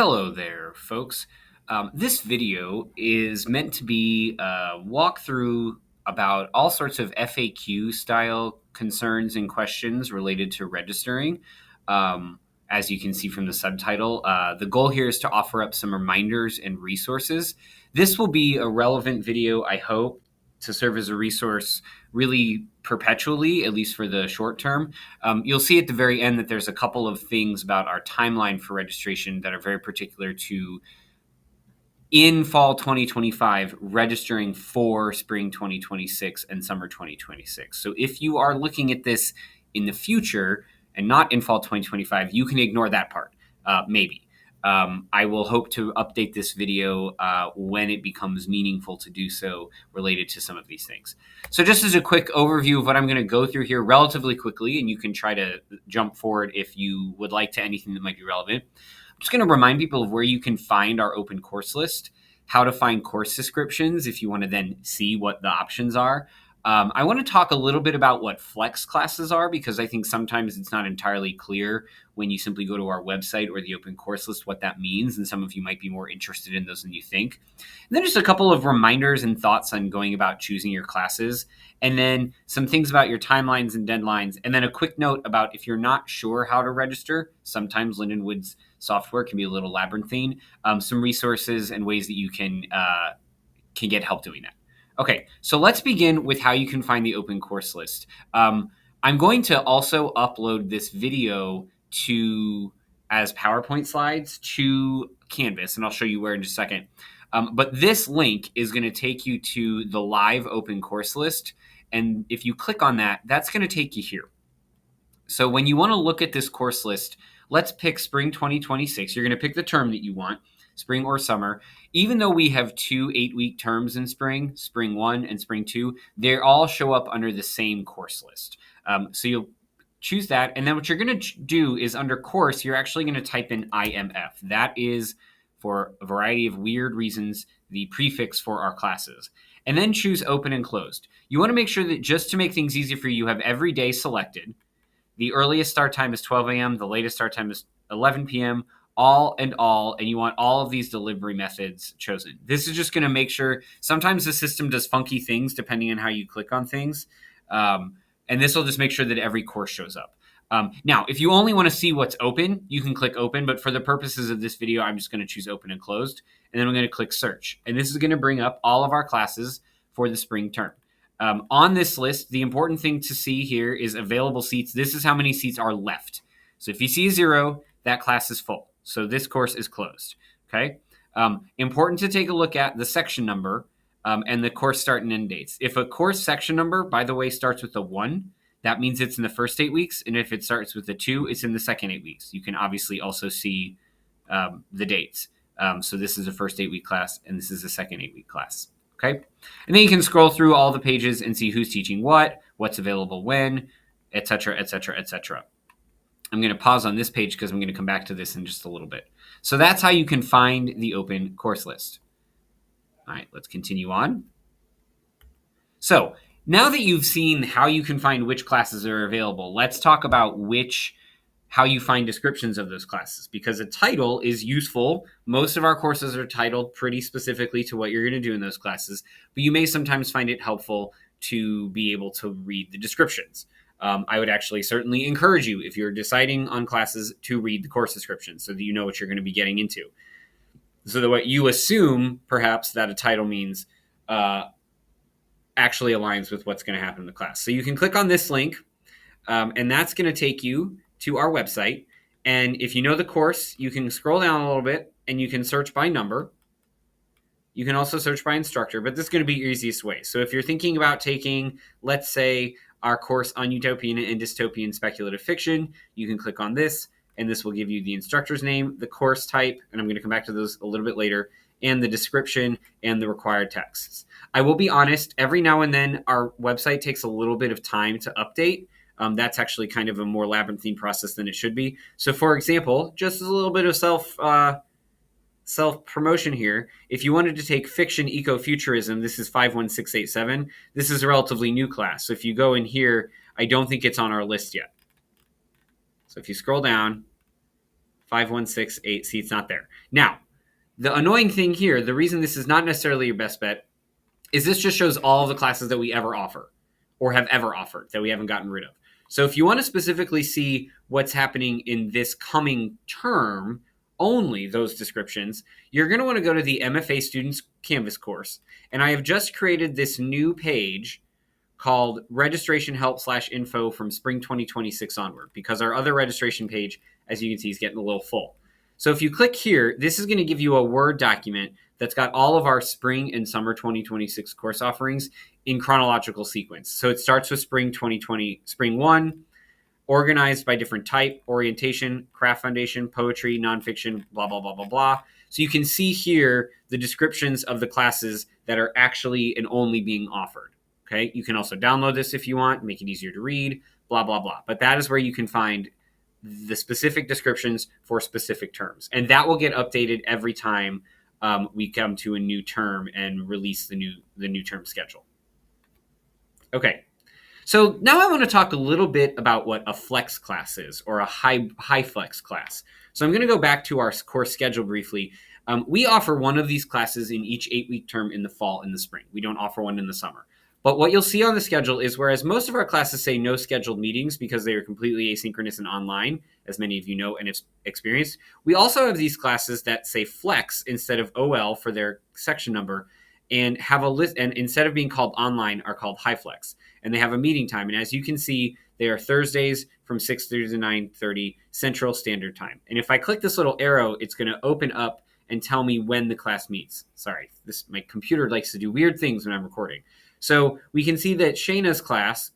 Hello there, folks. This video is meant to be a walkthrough about all sorts of FAQ style concerns and questions related to registering. Um, as you can see from the subtitle, the goal here is to offer up some reminders and resources. This will be a relevant video, I hope, to serve as a resource really perpetually, at least for the short term. You'll see at the very end that there's a couple of things about our timeline for registration that are very particular to in fall 2025 registering for spring 2026 and summer 2026. So if you are looking at this in the future and not in fall 2025, you can ignore that part, maybe. I will hope to update this video when it becomes meaningful to do so related to some of these things. So just as a quick overview of what I'm going to go through here relatively quickly, and you can try to jump forward if you would like to anything that might be relevant. I'm just going to remind people of where you can find our open course list, how to find course descriptions if you want to then see what the options are. I want to talk a little bit about what flex classes are, because I think sometimes it's not entirely clear when you simply go to our website or the open course list what that means, and some of you might be more interested in those than you think. And then just a couple of reminders and thoughts on going about choosing your classes, and then some things about your timelines and deadlines, and then a quick note about if you're not sure how to register, sometimes Lindenwood's software can be a little labyrinthine, some resources and ways that you can get help doing that. Okay, so let's begin with how you can find the open course list. I'm going to also upload this video as PowerPoint slides to Canvas, and I'll show you where in just a second. But this link is going to take you to the live open course list, and if you click on that, that's going to take you here. So when you want to look at this course list, let's pick spring 2026. You're going to pick the term that you want, spring or summer. Even though we have two 8-week terms in spring 1 and spring 2, they all show up under the same course list. So you'll choose that. And then what you're going to do is under course, you're actually going to type in IMF. That is, for a variety of weird reasons, the prefix for our classes. And then choose open and closed. You want to make sure that, just to make things easy for you, you have every day selected. The earliest start time is 12 a.m. The latest start time is 11 p.m. And you want all of these delivery methods chosen. This is just going to make sure, sometimes the system does funky things depending on how you click on things. And this will just make sure that every course shows up. Now, if you only want to see what's open, you can click open. But for the purposes of this video, I'm just going to choose open and closed. And then I'm going to click search. And this is going to bring up all of our classes for the spring term. On this list, the important thing to see here is available seats. This is how many seats are left. So if you see 0, that class is full. So this course is closed. Okay. Important to take a look at the section number and the course start and end dates. If a course section number, by the way, starts with a 1, that means it's in the first 8 weeks. And if it starts with a 2, it's in the second 8 weeks. You can obviously also see the dates. So this is a first 8-week class, and this is a second 8-week class. Okay. And then you can scroll through all the pages and see who's teaching what's available when, et cetera, et cetera, et cetera. I'm going to pause on this page because I'm going to come back to this in just a little bit. So that's how you can find the open course list. All right, let's continue on. So now that you've seen how you can find which classes are available, let's talk about how you find descriptions of those classes, because a title is useful. Most of our courses are titled pretty specifically to what you're going to do in those classes, but you may sometimes find it helpful to be able to read the descriptions. I would actually certainly encourage you, if you're deciding on classes, to read the course description so that you know what you're going to be getting into. So that what you assume, perhaps, that a title means actually aligns with what's going to happen in the class. So you can click on this link, and that's going to take you to our website. And if you know the course, you can scroll down a little bit and you can search by number. You can also search by instructor, but this is going to be your easiest way. So if you're thinking about taking, let's say, our course on utopian and dystopian speculative fiction, you can click on this, and this will give you the instructor's name, the course type, and I'm going to come back to those a little bit later, and the description and the required texts. I will be honest, every now and then our website takes a little bit of time to update. That's actually kind of a more labyrinthine process than it should be. So for example, just as a little bit of self-promotion here, if you wanted to take fiction ecofuturism, this is 51687. This is a relatively new class. So if you go in here, I don't think it's on our list yet. So if you scroll down, 5168. See, it's not there. Now, the annoying thing here, the reason this is not necessarily your best bet, is this just shows all of the classes that we ever offer or have ever offered that we haven't gotten rid of. So if you want to specifically see what's happening in this coming term, only those descriptions, you're going to want to go to the MFA Students Canvas course. And I have just created this new page called registration help/info from spring 2026 onward, because our other registration page, as you can see, is getting a little full. So if you click here, this is going to give you a Word document that's got all of our spring and summer 2026 course offerings in chronological sequence. So it starts with spring 2020, spring 1, organized by different type, orientation, craft foundation, poetry, nonfiction, blah, blah, blah, blah, blah. So you can see here the descriptions of the classes that are actually and only being offered. Okay, you can also download this if you want, make it easier to read, blah, blah, blah. But that is where you can find the specific descriptions for specific terms. And that will get updated every time we come to a new term and release the new term schedule. Okay, so now I want to talk a little bit about what a flex class is, or a high flex class. So I'm going to go back to our course schedule briefly. We offer one of these classes in each 8-week term in the fall and the spring. We don't offer one in the summer. But what you'll see on the schedule is, whereas most of our classes say no scheduled meetings because they are completely asynchronous and online, as many of you know and have experienced, we also have these classes that say flex instead of OL for their section number, and have a list, and instead of being called online are called high flex. And they have a meeting time. And as you can see, they are Thursdays from 6:30 to 9:30 Central Standard Time. And if I click this little arrow, it's going to open up and tell me when the class meets. Sorry, my computer likes to do weird things when I'm recording. So we can see that Shayna's class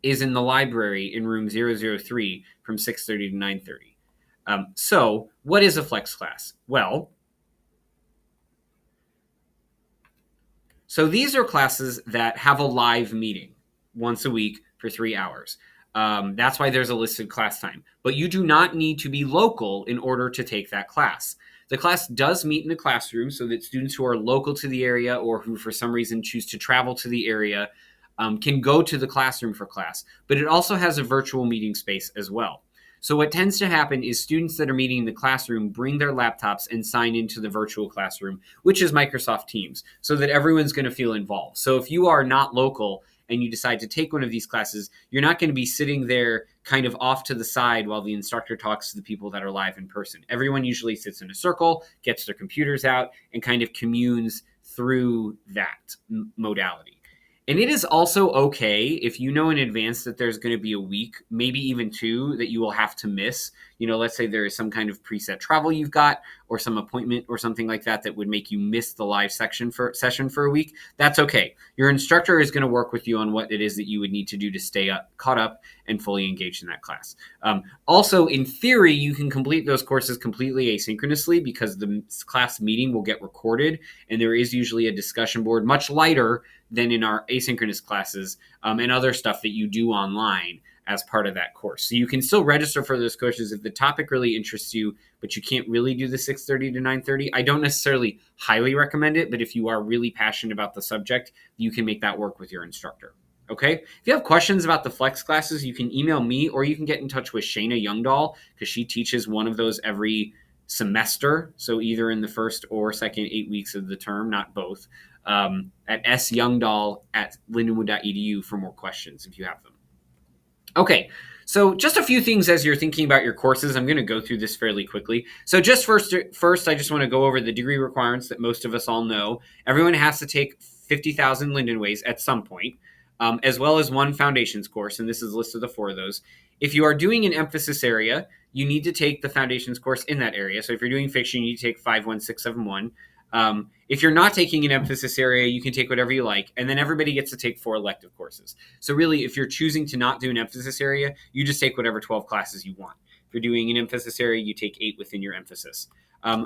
is in the library in room 003 from 6:30 to 9:30. So what is a flex class? Well, so these are classes that have a live meeting once a week for 3 hours. That's why there's a listed class time. But you do not need to be local in order to take that class. The class does meet in the classroom so that students who are local to the area or who for some reason choose to travel to the area can go to the classroom for class. But it also has a virtual meeting space as well. So what tends to happen is students that are meeting in the classroom bring their laptops and sign into the virtual classroom, which is Microsoft Teams, so that everyone's going to feel involved. So if you are not local and you decide to take one of these classes, you're not going to be sitting there kind of off to the side while the instructor talks to the people that are live in person. Everyone usually sits in a circle, gets their computers out, and kind of communes through that modality. And it is also okay if you know in advance that there's going to be a week, maybe even 2, that you will have to miss. You know, let's say there is some kind of preset travel you've got, or some appointment or something like that that would make you miss the live session for a week. That's okay. Your instructor is going to work with you on what it is that you would need to do to stay caught up and fully engaged in that class. Also, in theory, you can complete those courses completely asynchronously because the class meeting will get recorded, and there is usually a discussion board, much lighter than in our asynchronous classes, and other stuff that you do online as part of that course. So you can still register for those courses if the topic really interests you, but you can't really do the 6:30 to 9:30. I don't necessarily highly recommend it, but if you are really passionate about the subject, you can make that work with your instructor. Okay? If you have questions about the flex classes, you can email me, or you can get in touch with Shayna Youngdahl, because she teaches one of those every semester. So either in the first or second 8 weeks of the term, not both. At syoungdahl@lindenwood.edu for more questions if you have them. Okay, so just a few things as you're thinking about your courses. I'm going to go through this fairly quickly. So just first, I just want to go over the degree requirements that most of us all know. Everyone has to take 50,000 Lindenways at some point, as well as one foundations course, and this is a list of the 4 of those. If you are doing an emphasis area, you need to take the foundations course in that area. So if you're doing fiction, you need to take 51671. If you're not taking an emphasis area, you can take whatever you like, and then everybody gets to take 4 elective courses. So really, if you're choosing to not do an emphasis area, you just take whatever 12 classes you want. If you're doing an emphasis area, you take 8 within your emphasis.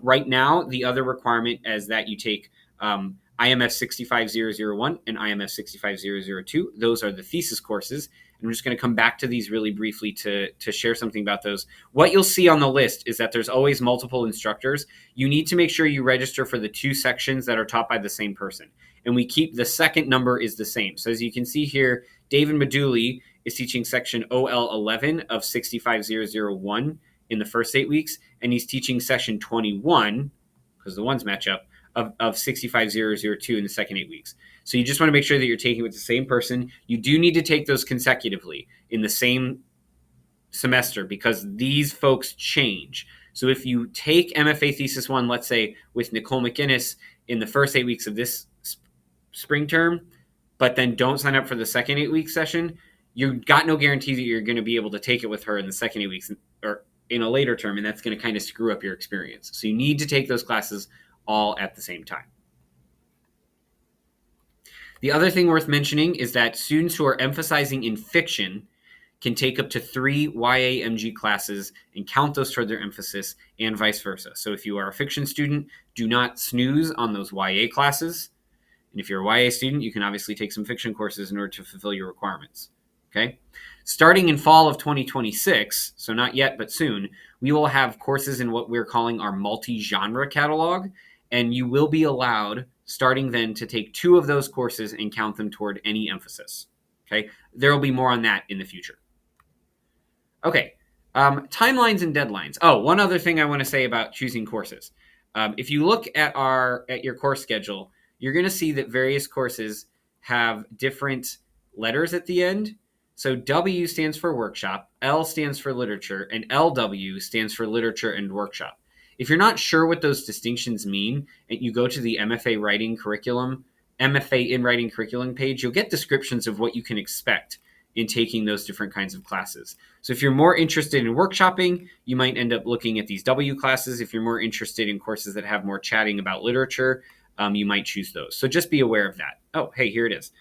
Right now, the other requirement is that you take IMF 65001 and IMF 65002. Those are the thesis courses. And I'm just going to come back to these really briefly to share something about those. What you'll see on the list is that there's always multiple instructors. You need to make sure you register for the 2 sections that are taught by the same person. And we keep the second number is the same. So as you can see here, David Maduli is teaching section OL11 of 65001. in the first 8 weeks, and he's teaching session 21, because the ones match up, of 65002 in the second 8 weeks. So you just want to make sure that you're taking it with the same person. You do need to take those consecutively in the same semester because these folks change. So if you take MFA Thesis 1, let's say, with Nicole McInnes in the first 8 weeks of this spring term, but then don't sign up for the second 8-week session, you've got no guarantee that you're going to be able to take it with her in the second 8 weeks or in a later term, and that's going to kind of screw up your experience. So you need to take those classes all at the same time. The other thing worth mentioning is that students who are emphasizing in fiction can take up to 3 YA-MG classes and count those toward their emphasis, and vice versa. So if you are a fiction student, do not snooze on those YA classes. And if you're a YA student, you can obviously take some fiction courses in order to fulfill your requirements. Okay? Starting in fall of 2026, so not yet, but soon, we will have courses in what we're calling our multi-genre catalog, and you will be allowed, starting then, to take 2 of those courses and count them toward any emphasis. Okay? There will be more on that in the future. Okay, timelines and deadlines. Oh, one other thing I want to say about choosing courses. If you look at your course schedule, you're going to see that various courses have different letters at the end. So W stands for workshop, L stands for literature, and LW stands for literature and workshop. If you're not sure what those distinctions mean, and you go to the MFA in Writing Curriculum page, you'll get descriptions of what you can expect in taking those different kinds of classes. So if you're more interested in workshopping, you might end up looking at these W classes. If you're more interested in courses that have more chatting about literature, you might choose those. So just be aware of that. Oh, hey, here it is.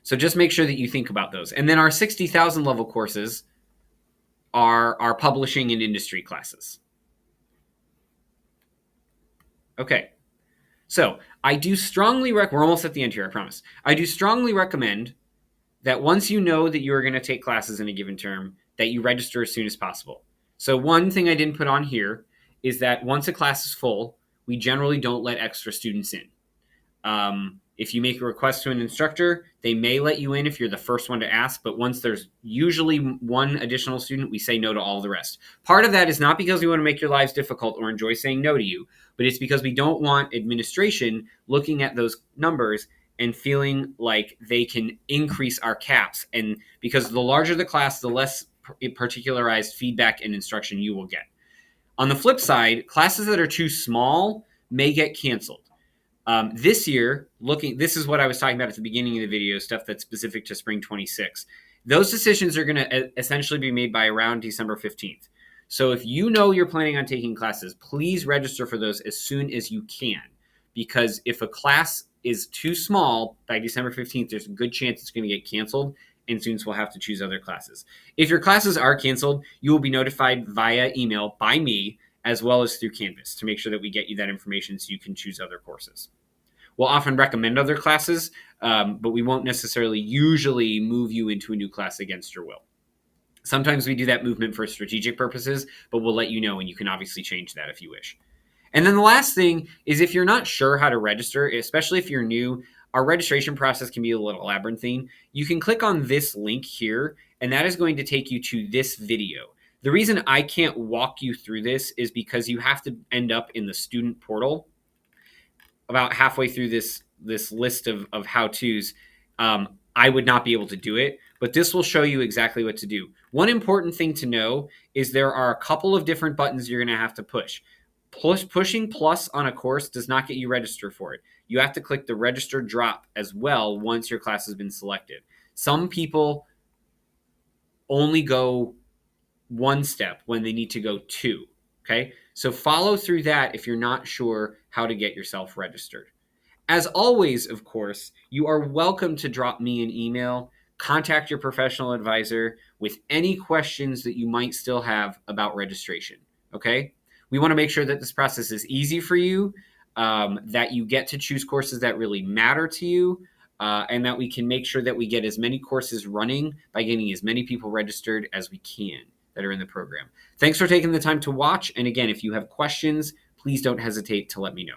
So just make sure that you think about those. And then our 60,000 level courses are our publishing and industry classes. Okay. So I do strongly recommend, we're almost at the end here, I promise. I do strongly recommend that once you know that you are going to take classes in a given term, that you register as soon as possible. So one thing I didn't put on here is that once a class is full, we generally don't let extra students in. If you make a request to an instructor, they may let you in if you're the first one to ask, but once there's usually one additional student, we say no to all the rest. Part of that is not because we want to make your lives difficult or enjoy saying no to you, but it's because we don't want administration looking at those numbers and feeling like they can increase our caps. And because the larger the class, the less particularized feedback and instruction you will get. On the flip side, classes that are too small may get canceled. This year, this is what I was talking about at the beginning of the video, stuff that's specific to Spring 26. Those decisions are going to essentially be made by around December 15th. So if you know you're planning on taking classes, please register for those as soon as you can. Because if a class is too small by December 15th, there's a good chance it's going to get canceled and students will have to choose other classes. If your classes are canceled, you will be notified via email by me as well as through Canvas to make sure that we get you that information so you can choose other courses. We'll often recommend other classes, but we won't necessarily usually move you into a new class against your will. Sometimes we do that movement for strategic purposes, but we'll let you know, and you can obviously change that if you wish. And then the last thing is if you're not sure how to register, especially if you're new, our registration process can be a little labyrinthine. You can click on this link here, and that is going to take you to this video. The reason I can't walk you through this is because you have to end up in the student portal about halfway through this list of how-tos. I would not be able to do it, but this will show you exactly what to do. One important thing to know is there are a couple of different buttons you're going to have to push. Pushing plus on a course does not get you registered for it. You have to click the register drop as well once your class has been selected. Some people only go one step when they need to go 2. Okay, so follow through that if you're not sure how to get yourself registered. As always, of course, you are welcome to drop me an email, contact your professional advisor with any questions that you might still have about registration. Okay, we want to make sure that this process is easy for you, that you get to choose courses that really matter to you, and that we can make sure that we get as many courses running by getting as many people registered as we can that are in the program. Thanks for taking the time to watch. And again, if you have questions, please don't hesitate to let me know.